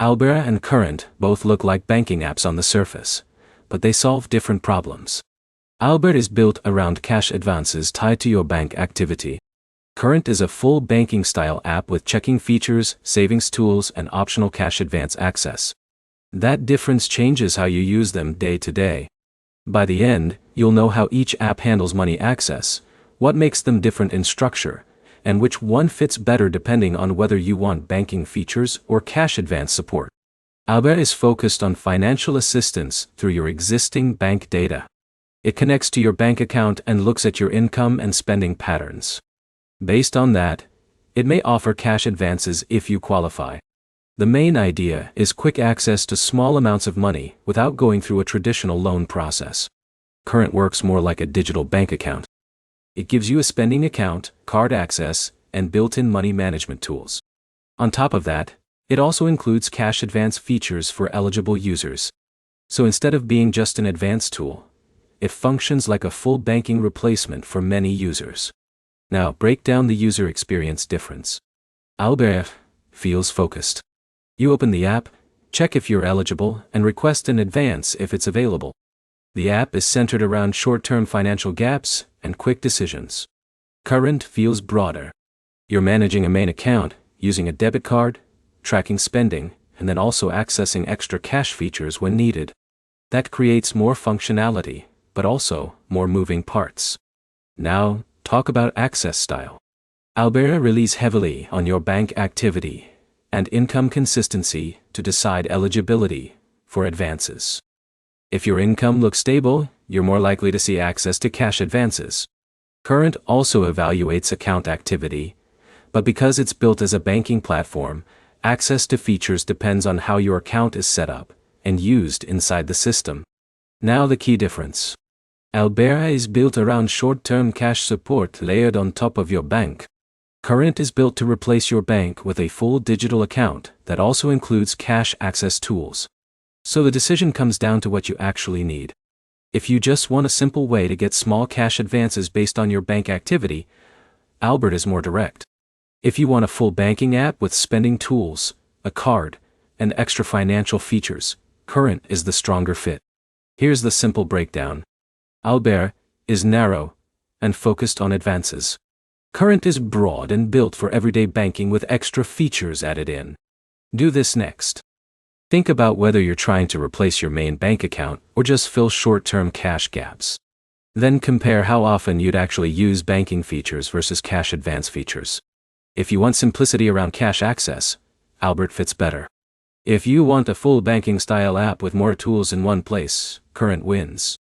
Albera and Current both look like banking apps on the surface, but they solve different problems. Albert is built around cash advances tied to your bank activity. Current is a full banking-style app with checking features, savings tools, and optional cash advance access. That difference changes how you use them day to day. By the end, you'll know how each app handles money access, what makes them different in structure, and which one fits better depending on whether you want banking features or cash advance support. Albert is focused on financial assistance through your existing bank data. It connects to your bank account and looks at your income and spending patterns. Based on that, it may offer cash advances if you qualify. The main idea is quick access to small amounts of money without going through a traditional loan process. Current works more like a digital bank account. It gives you a spending account, card access, and built-in money management tools. On top of that, it also includes cash advance features for eligible users. So instead of being just an advance tool, it functions like a full banking replacement for many users. Now, break down the user experience difference. Albert feels focused. You open the app, check if you're eligible, and request an advance if it's available. The app is centered around short-term financial gaps and quick decisions. Current feels broader. You're managing a main account, using a debit card, tracking spending, and then also accessing extra cash features when needed. That creates more functionality, but also more moving parts. Now, talk about access style. Albera relies heavily on your bank activity and income consistency to decide eligibility for advances. If your income looks stable, you're more likely to see access to cash advances. Current also evaluates account activity, but because it's built as a banking platform, access to features depends on how your account is set up and used inside the system. Now the key difference. Albera is built around short-term cash support layered on top of your bank. Current is built to replace your bank with a full digital account that also includes cash access tools. So the decision comes down to what you actually need. If you just want a simple way to get small cash advances based on your bank activity, Albert is more direct. If you want a full banking app with spending tools, a card, and extra financial features, Current is the stronger fit. Here's the simple breakdown. Albert is narrow and focused on advances. Current is broad and built for everyday banking with extra features added in. Do this next. Think about whether you're trying to replace your main bank account or just fill short-term cash gaps. Then compare how often you'd actually use banking features versus cash advance features. If you want simplicity around cash access, Albert fits better. If you want a full banking-style app with more tools in one place, Current wins.